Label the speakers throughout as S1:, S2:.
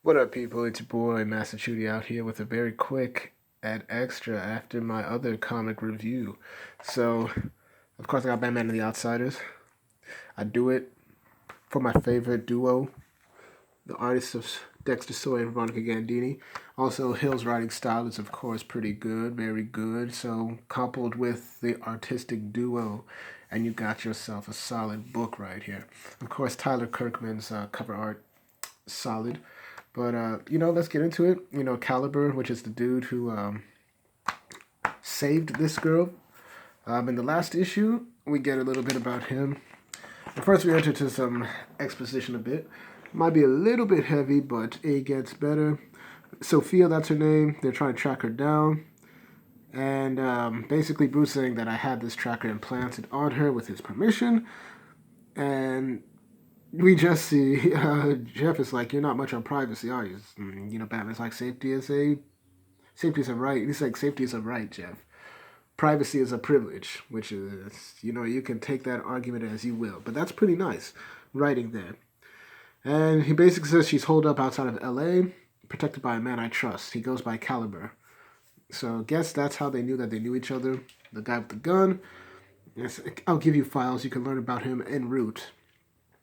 S1: What up, people? It's your boy Massachusetts out here with a very quick and extra after my other comic review. So, of course, I got Batman and the Outsiders. I do it for my favorite duo, the artists of Dexter Soy and Veronica Gandini. Also, Hill's writing style is, of course, pretty good, very good. So, coupled with the artistic duo, and you got yourself a solid book right here. Of course, Tyler Kirkman's cover art, solid. But let's get into it. Caliber, which is the dude who saved this girl. In the last issue, we get a little bit about him. But first, we enter to some exposition a bit. Might be a little bit heavy, but it gets better. Sophia, that's her name. They're trying to track her down. And basically, Bruce saying that I had this tracker implanted on her with his permission. And we just see Jeff is like, "You're not much on privacy, are you?" Batman's like, safety is a right." He's like, "Safety is a right, Jeff. Privacy is a privilege," which is, you can take that argument as you will, but that's pretty nice writing there. And he basically says she's holed up outside of L.A., protected by a man I trust. He goes by Caliber. So I guess that's how they knew that they knew each other. The guy with the gun. Yes, I'll give you files. You can learn about him en route.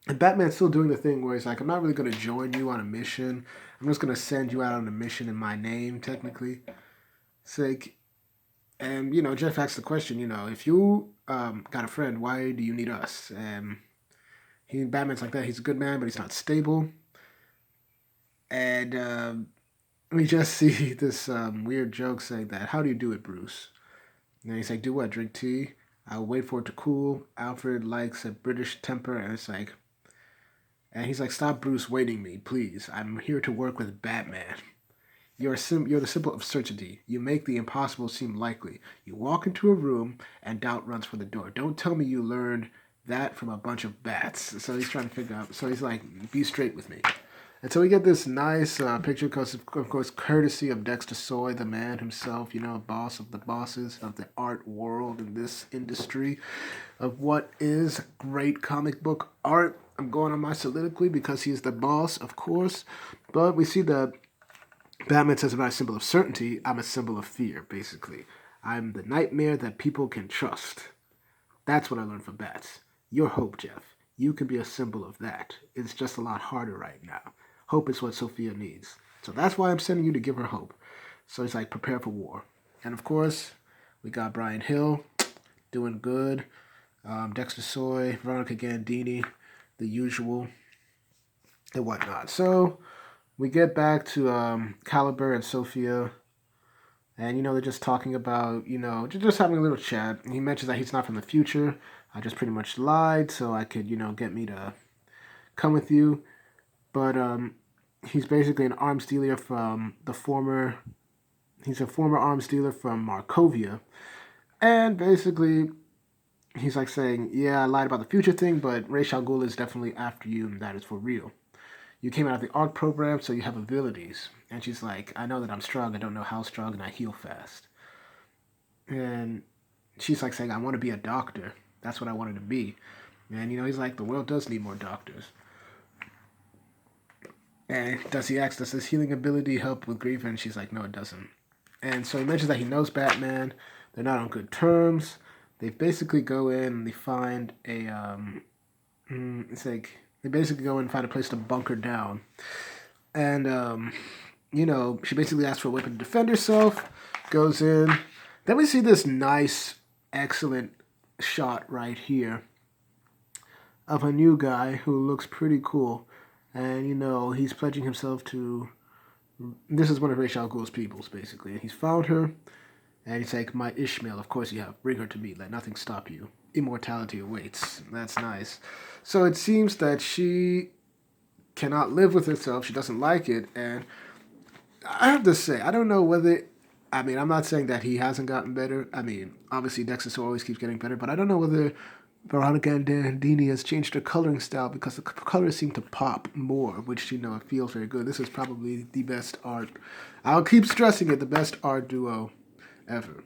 S1: And Batman's still doing the thing where he's like, "I'm not really going to join you on a mission. I'm just going to send you out on a mission in my name, technically." It's like, and, Jeff asks the question, if you got a friend, why do you need us? And Batman's like that. He's a good man, but he's not stable. And we just see this weird joke saying that, "How do you do it, Bruce?" And he's like, "Do what? Drink tea? I'll wait for it to cool. Alfred likes a British temper." And it's like, and he's like, "Stop Bruce waiting me, please. I'm here to work with Batman. You're the symbol of certainty. You make the impossible seem likely. You walk into a room and doubt runs for the door. Don't tell me you learned that from a bunch of bats." So he's trying to figure out. So he's like, "Be straight with me." And so we get this nice picture, because of course, courtesy of Dexter Soy, the man himself, boss of the bosses of the art world in this industry of what is great comic book art. I'm going on my soliloquy because he's the boss, of course. But we see that Batman says, "I'm not a symbol of certainty. I'm a symbol of fear, basically. I'm the nightmare that people can trust." That's what I learned from bats. Your hope, Jeff. You can be a symbol of that. It's just a lot harder right now. Hope is what Sophia needs. So that's why I'm sending you to give her hope. So he's like, prepare for war. And of course, we got Brian Hill doing good. Dexter Soy, Veronica Gandini, the usual, and whatnot. So we get back to Caliber and Sophia. And, they're just talking about, just having a little chat. He mentions that he's not from the future. I just pretty much lied so I could, get me to come with you. But he's basically an arms dealer from he's a former arms dealer from Markovia. And basically, he's like saying, "Yeah, I lied about the future thing, but Ra's al Ghul is definitely after you, and that is for real. You came out of the ARC program, so you have abilities." And she's like, "I know that I'm strong. I don't know how strong, and I heal fast." And she's like saying, "I want to be a doctor. That's what I wanted to be." And, he's like, "The world does need more doctors." And does this healing ability help with grief? And she's like, "No, it doesn't." And so he mentions that he knows Batman. They're not on good terms. They basically go in and they find it's like, they basically go and find a place to bunker down. And, she basically asks for a weapon to defend herself, goes in. Then we see this nice, excellent shot right here of a new guy who looks pretty cool. And, he's pledging himself to... This is one of Ra's al Ghul's peoples, basically. And he's found her, and he's like, "My Ishmael, of course you have. Bring her to me. Let nothing stop you. Immortality awaits." That's nice. So it seems that she cannot live with herself. She doesn't like it. And I have to say, I don't know whether... I'm not saying that he hasn't gotten better. Obviously, Dexter always keeps getting better, but I don't know whether Veronica Dandini has changed her coloring style, because the colors seem to pop more, which, it feels very good. This is probably the best art. I'll keep stressing it, the best art duo ever,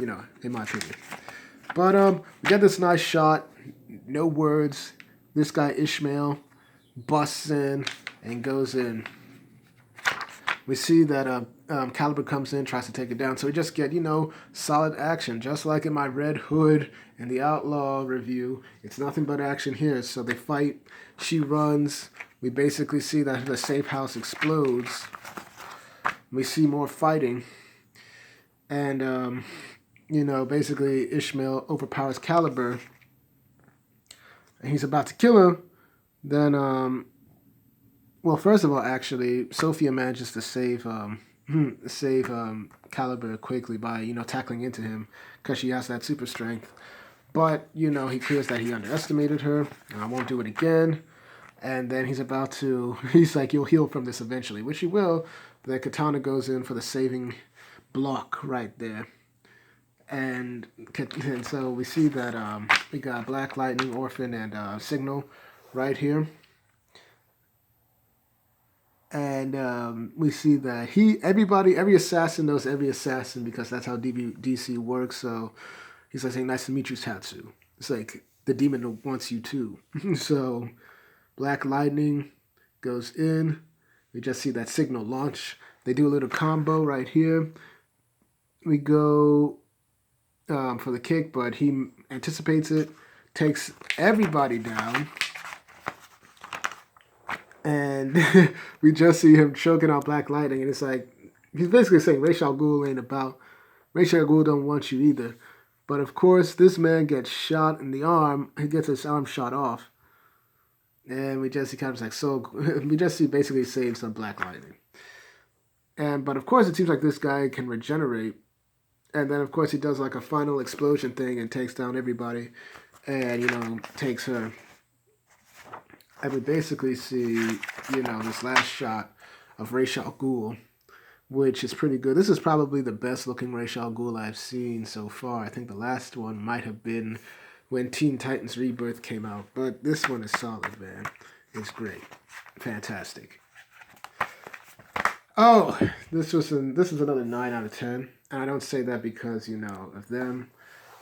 S1: in my opinion. But we get this nice shot, no words. This guy Ishmael busts in and goes in. We see that Caliber comes in, tries to take it down. So we just get, solid action, just like in my Red Hood and the Outlaw review. It's nothing but action here. So they fight. She runs. We basically see that the safe house explodes. We see more fighting. And, basically Ishmael overpowers Caliber. And he's about to kill him. Then, well, first of all, actually, Sophia manages to save Caliber quickly by tackling into him because she has that super strength. But he clears that he underestimated her, and I won't do it again. And then he's like, you'll heal from this eventually, which he will. Then Katana goes in for the saving block right there. And so we see that we got Black Lightning, Orphan, and Signal right here. And we see that every assassin knows every assassin because that's how DC works. So he's like saying, "Nice to meet you, Tatsu." It's like the demon wants you too. So Black Lightning goes in. We just see that Signal launch. They do a little combo right here. We go for the kick, but he anticipates it, takes everybody down. And we just see him choking out Black Lightning, and it's like he's basically saying Ra's al Ghul ain't about Ra's al Ghul don't want you either. But of course, this man gets shot in the arm. He gets his arm shot off, and we just see kind of like we just see basically saves some Black Lightning. But of course, it seems like this guy can regenerate, and then of course he does like a final explosion thing and takes down everybody, and takes her. And we basically see, this last shot of Ra's al Ghul, which is pretty good. This is probably the best looking Ra's al Ghul I've seen so far. I think the last one might have been when Teen Titans Rebirth came out, but this one is solid, man. It's great. Fantastic. Oh, this is another 9 out of 10. And I don't say that because, of them.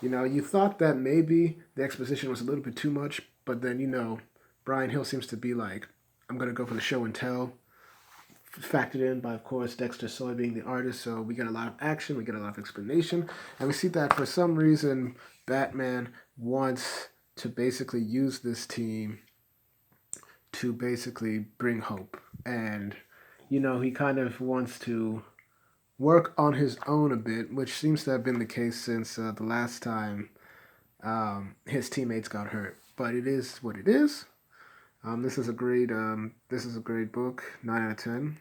S1: You thought that maybe the exposition was a little bit too much, but then, Brian Hill seems to be like, I'm going to go for the show and tell. Factored in by, of course, Dexter Soy being the artist. So we get a lot of action, we get a lot of explanation. And we see that for some reason, Batman wants to basically use this team to basically bring hope. And, he kind of wants to work on his own a bit, which seems to have been the case since the last time his teammates got hurt. But it is what it is. This is a great book, 9 out of 10.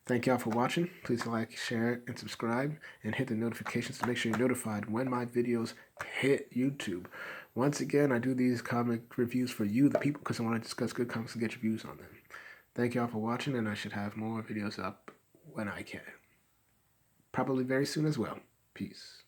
S1: Thank y'all for watching. Please like, share, and subscribe, and hit the notifications to make sure you're notified when my videos hit YouTube. Once again, I do these comic reviews for you, the people, because I want to discuss good comics and get your views on them. Thank y'all for watching, and I should have more videos up when I can. Probably very soon as well. Peace.